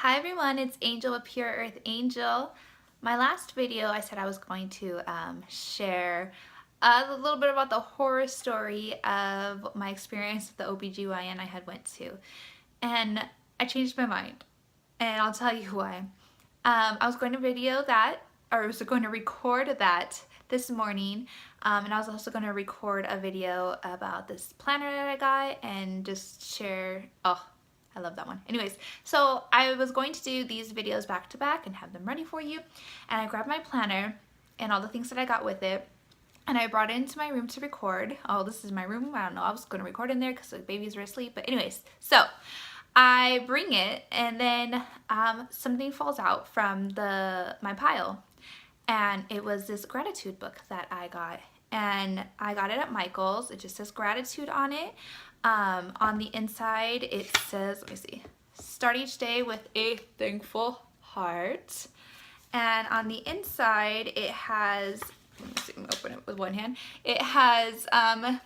Hi everyone, it's Angel with Pure Earth Angel. My last video I said I was going to share a little bit about the horror story of my experience with the OBGYN I had went to. And I changed my mind, and I'll tell you why. I was going to video that, or I was going to record that this morning, and I was also going to record a video about this planner that I got and just share, oh, I love that one. Anyways, so I was going to do these videos back to back and have them ready for you, and I grabbed my planner and all the things that I got with it, and I brought it into my room to record. Oh, this is my room. I don't know. I was going to record in there because the babies were asleep. But anyways, so I bring it, and then something falls out from my pile. And it was this gratitude book that I got. And I got it at Michael's. It just says gratitude on it. On the inside, it says, let me see, start each day with a thankful heart. And on the inside, it has, let me see, I'm gonna open it with one hand. It has, I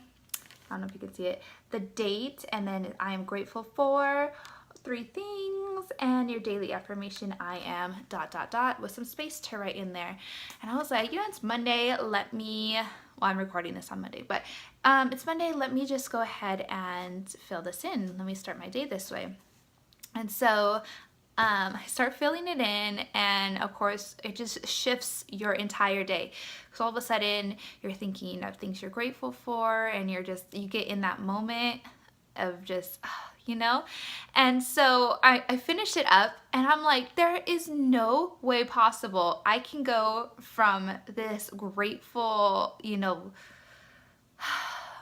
don't know if you can see it, the date, and then I am grateful for 3 things, and your daily affirmation, I am ... with some space to write in there. And I was like, you know, it's Monday, let me, well, I'm recording this on Monday, but it's Monday, let me just go ahead and fill this in. Let me start my day this way. And so I start filling it in, and of course it just shifts your entire day, because all of a sudden you're thinking of things you're grateful for, and you get in that moment of just, you know. And so I finished it up, and I'm like, there is no way possible I can go from this grateful, you know,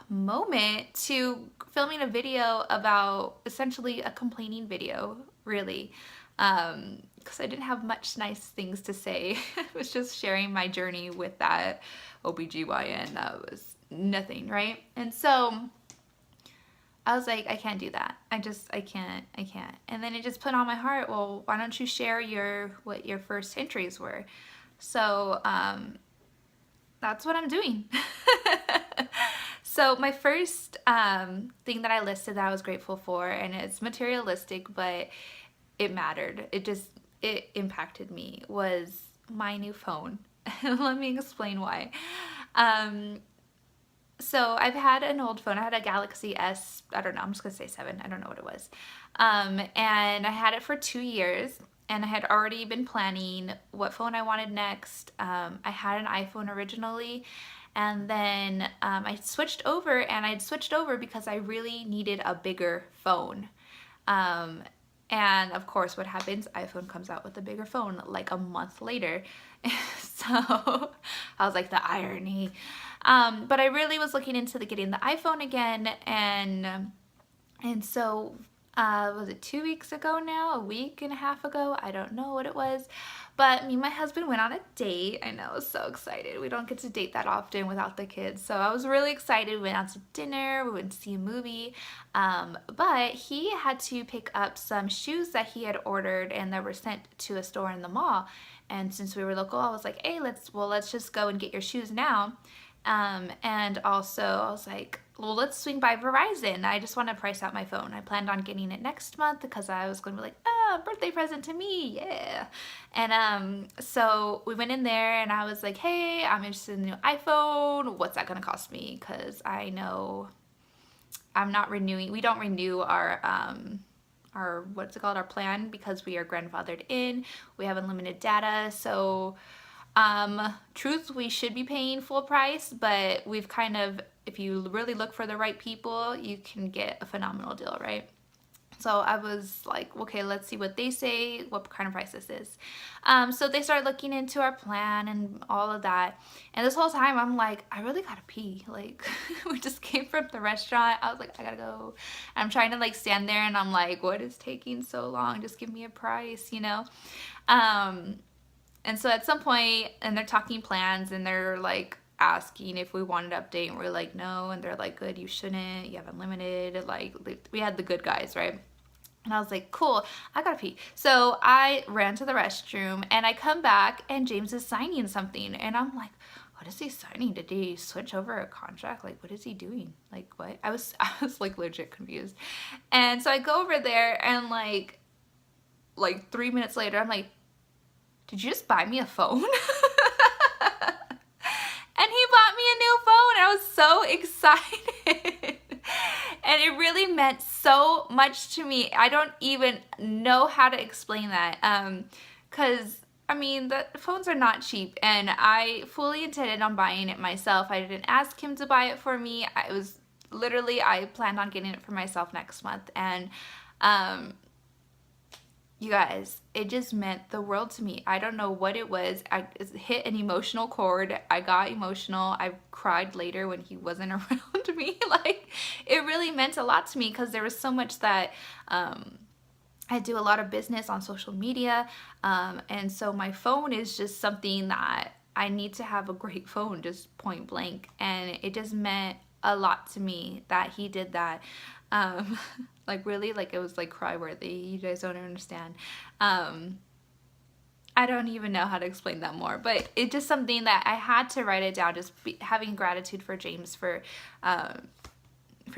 moment to filming a video about essentially a complaining video, really, because I didn't have much nice things to say. I was just sharing my journey with that OBGYN. That was nothing, right? And so I was like, I can't do that. I can't. And then it just put on my heart, well, why don't you share what your first entries were? So that's what I'm doing. So my first thing that I listed that I was grateful for, and it's materialistic, but it mattered. It impacted me, was my new phone. Let me explain why. So I've had an old phone. I had a Galaxy S, I don't know, I'm just gonna say 7. I don't know what it was. And I had it for 2 years, and I had already been planning what phone I wanted next. I had an iPhone originally, and then I'd switched over because I really needed a bigger phone. And of course, what happens? iPhone comes out with a bigger phone like a month later. So I was like, the irony. But I really was looking into getting the iPhone again, and so was it 2 weeks ago now? A week and a half ago? I don't know what it was. But me and my husband went on a date. I know, I was so excited. We don't get to date that often without the kids. So I was really excited. We went out to dinner. We went to see a movie. But he had to pick up some shoes that he had ordered and that were sent to a store in the mall. And since we were local, I was like, hey, let's just go and get your shoes now. And also I was like, well, let's swing by Verizon. I just want to price out my phone. I planned on getting it next month because I was going to be like, birthday present to me, yeah. And so we went in there, and I was like, hey, I'm interested in the new iPhone. What's that going to cost me? Because I know I'm not renewing. We don't renew our what's it called, our plan, because we are grandfathered in. We have unlimited data, so truth, we should be paying full price, but we've kind of, if you really look for the right people, you can get a phenomenal deal, right? So I was like, okay, let's see what they say, what kind of price this is. So they started looking into our plan and all of that. And this whole time I'm like, I really gotta pee. Like, we just came from the restaurant. I was like, I gotta go. I'm trying to like stand there, and I'm like, what is taking so long? Just give me a price, you know? And so at some point, and they're talking plans, and they're like asking if we wanted to update, and we're like, no. And they're like, good, you shouldn't, you have unlimited. Like, we had the good guys, right? And I was like, cool, I gotta pee. So I ran to the restroom, and I come back, and James is signing something, and I'm like, what is he signing? Did he switch over a contract? Like, what is he doing? Like, what? I was like legit confused. And so I go over there, and like, like 3 minutes later, I'm like, did you just buy me a phone? And he bought me a new phone. I was so excited. And it really meant so much to me. I don't even know how to explain that. Because, I mean, the phones are not cheap. And I fully intended on buying it myself. I didn't ask him to buy it for me. I planned on getting it for myself next month. And, you guys, it just meant the world to me. I don't know what it was. It hit an emotional chord. I got emotional. I cried later when he wasn't around me. Like, it really meant a lot to me because there was so much that I do a lot of business on social media. And so my phone is just something that I need to have a great phone, just point blank. And it just meant a lot to me that he did that. Like really, like it was like cry worthy. You guys don't understand. I don't even know how to explain that more, but it's just something that I had to write it down. Just having gratitude for James for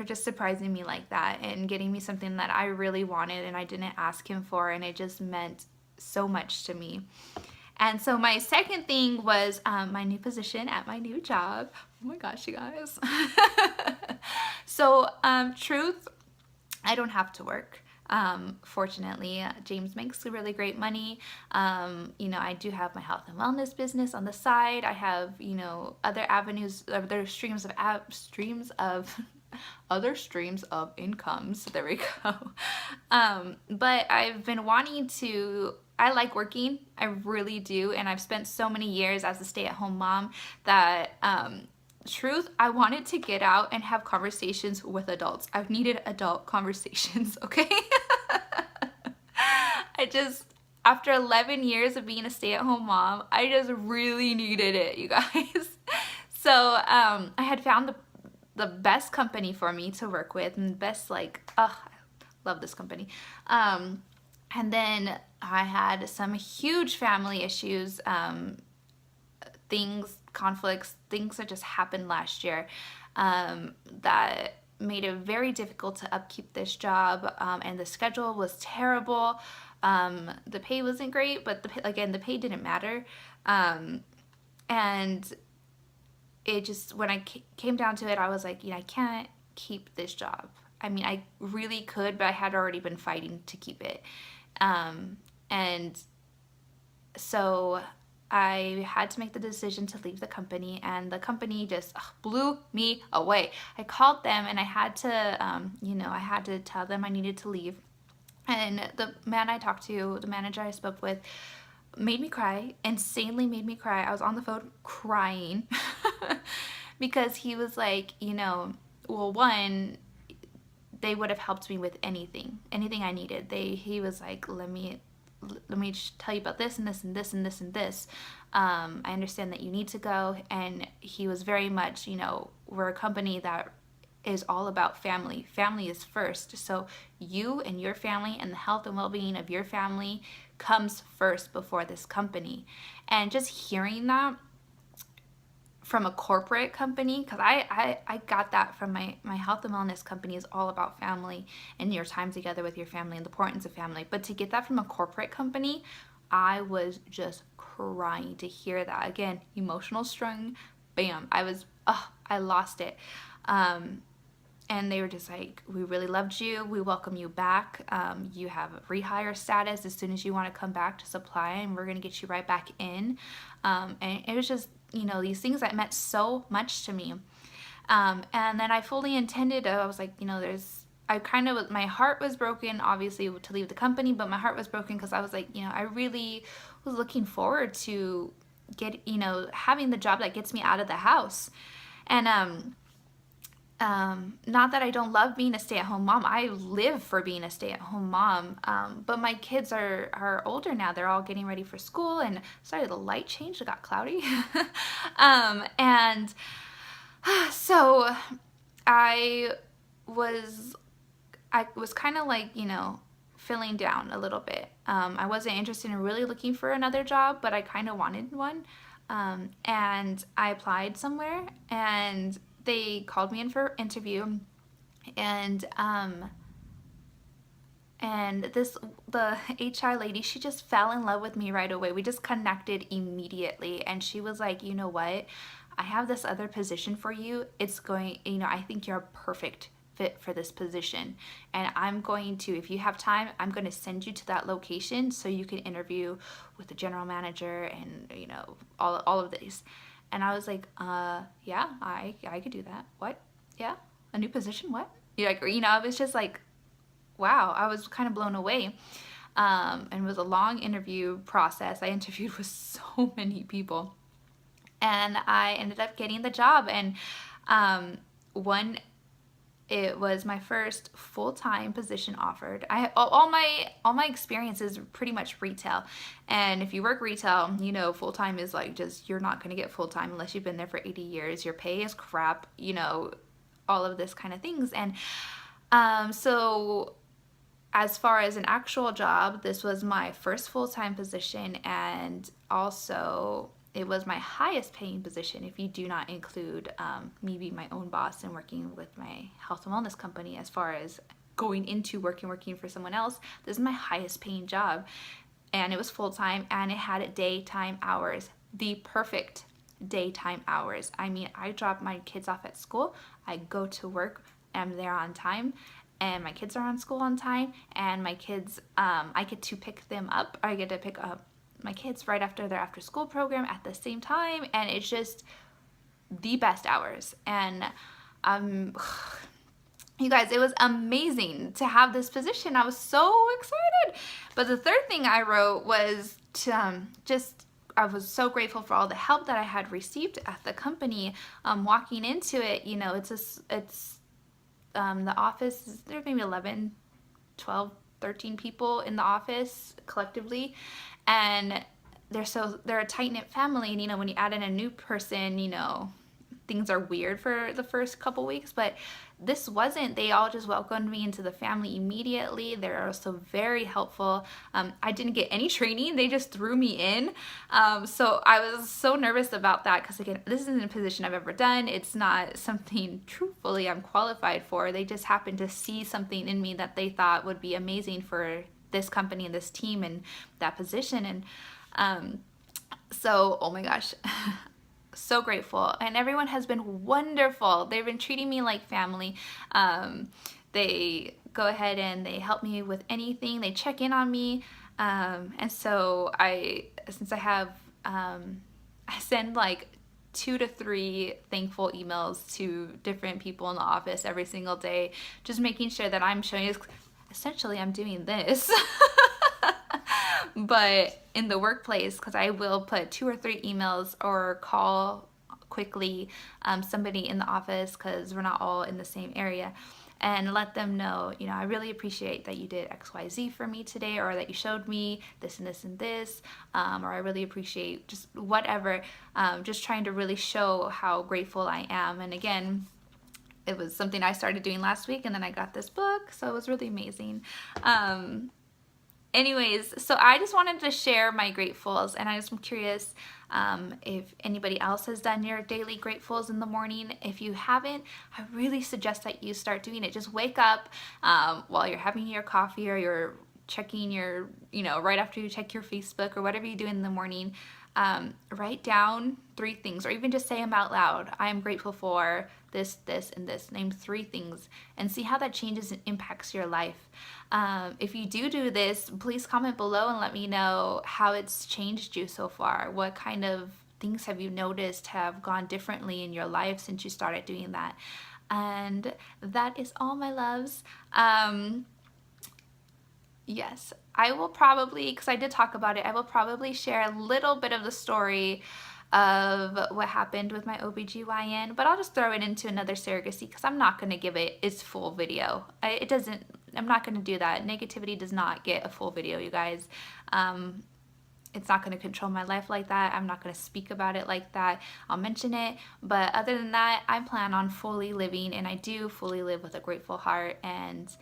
just surprising me like that and getting me something that I really wanted and I didn't ask him for, and it just meant so much to me. And so my second thing was my new position at my new job. Oh my gosh, you guys. So truth, I don't have to work. Fortunately, James makes really great money. You know, I do have my health and wellness business on the side. I have, you know, other avenues, other streams of other streams of incomes. There we go. But I've been wanting to, I like working. I really do. And I've spent so many years as a stay-at-home mom that, truth, I wanted to get out and have conversations with adults. I've needed adult conversations, okay? After 11 years of being a stay-at-home mom, I just really needed it, you guys. So I had found the best company for me to work with, and best, like, oh, I love this company. And then I had some huge family issues, conflicts, things that just happened last year that made it very difficult to upkeep this job, and the schedule was terrible. The pay wasn't great, but the pay didn't matter. And it just, when I came down to it, I was like, you know, I can't keep this job. I mean, I really could, but I had already been fighting to keep it. And so I had to make the decision to leave the company, and the company just blew me away. I called them and I had to, you know, I had to tell them I needed to leave. And the man I talked to, the manager I spoke with, made me cry, insanely made me cry. I was on the phone crying because he was like, you know, well, one, they would have helped me with anything I needed. He was like, let me tell you about this and this and this and this and this. I understand that you need to go. And he was very much, you know, we're a company that is all about family. Family is first. So you and your family and the health and well-being of your family comes first before this company. And just hearing that from a corporate company, because I got that from my health and wellness company is all about family and your time together with your family and the importance of family. But to get that from a corporate company, I was just crying to hear that. Again, emotional strung, bam. I lost it. And they were just like, we really loved you. We welcome you back. You have rehire status as soon as you want to come back to supply, and we're going to get you right back in. And it was just, you know, these things that meant so much to me. And then I fully intended, I was like, you know, my heart was broken, obviously, to leave the company, but my heart was broken because I was like, you know, I really was looking forward to having the job that gets me out of the house. And, not that I don't love being a stay-at-home mom. I live for being a stay-at-home mom. But my kids are older now. They're all getting ready for school. And sorry, the light changed. It got cloudy. And so I was kind of like, you know, feeling down a little bit. I wasn't interested in really looking for another job, but I kind of wanted one. And I applied somewhere, and they called me in for interview, and And the HR lady, she just fell in love with me right away. We just connected immediately. And she was like, you know what? I have this other position for you. It's going, I think you're a perfect fit for this position. And I'm going to, if you have time, I'm going to send you to that location so you can interview with the general manager and, all of these. And I was like, yeah, I could do that. What? Yeah? A new position? What? It was just like, wow, I was kind of blown away. And it was a long interview process. I interviewed with so many people. And I ended up getting the job. And it was my first full-time position offered. All my experience is pretty much retail, and if you work retail, full-time is like, just, you're not going to get full-time unless you've been there for 80 years. Your pay is crap, all of this kind of things. And so as far as an actual job, this was my first full-time position, and also it was my highest paying position if you do not include me being my own boss and working with my health and wellness company. As far as going into working for someone else, this is my highest paying job, and it was full-time, and it had daytime hours, the perfect daytime hours. I mean, I drop my kids off at school, I go to work, I'm there on time, and my kids are on school on time, and my kids, I get to pick them up. I get to pick up my kids right after their after school program at the same time, and it's just the best hours. And you guys, it was amazing to have this position. I was so excited. But the third thing I wrote was to I was so grateful for all the help that I had received at the company. Walking into it, it's the office, there's maybe 11, 12, 13 people in the office collectively, and they're a tight-knit family. And when you add in a new person, things are weird for the first couple weeks, but this wasn't. They all just welcomed me into the family immediately. They're also very helpful. I didn't get any training. They just threw me in. So I was so nervous about that because, again, this isn't a position I've ever done. It's not something truthfully I'm qualified for. They just happened to see something in me that they thought would be amazing for this company and this team and that position. And so, oh my gosh. So grateful, and everyone has been wonderful. They've been treating me like family. They go ahead and they help me with anything. They check in on me, and so since I have, I send like 2 to 3 thankful emails to different people in the office every single day, just making sure that I'm showing, essentially I'm doing this. But in the workplace, because I will put 2 or 3 emails or call quickly somebody in the office, because we're not all in the same area, and let them know, I really appreciate that you did XYZ for me today, or that you showed me this and this and this, or I really appreciate just whatever, just trying to really show how grateful I am. And again, it was something I started doing last week, and then I got this book, so it was really amazing. Anyways, so I just wanted to share my gratefuls, and I just am curious if anybody else has done your daily gratefuls in the morning. If you haven't, I really suggest that you start doing it. Just wake up while you're having your coffee, or you're checking your, right after you check your Facebook or whatever you do in the morning. Write down 3 things, or even just say them out loud. I am grateful for this, this, and this. Name 3 things and see how that changes and impacts your life. If you do this, please comment below and let me know how it's changed you so far. What kind of things have you noticed have gone differently in your life since you started doing that? And that is all, my loves. Yes, I will probably, because I did talk about it, I will probably share a little bit of the story of what happened with my OBGYN, but I'll just throw it into another surrogacy because I'm not going to give it its full video. I'm not going to do that. Negativity does not get a full video, you guys. It's not going to control my life like that. I'm not going to speak about it like that. I'll mention it, but other than that, I plan on fully living, and I do fully live with a grateful heart, and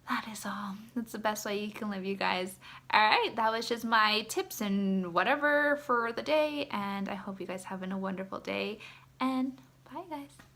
that is all. That's the best way you can live, you guys. Alright, that was just my tips and whatever for the day, and I hope you guys having a wonderful day, and bye, guys.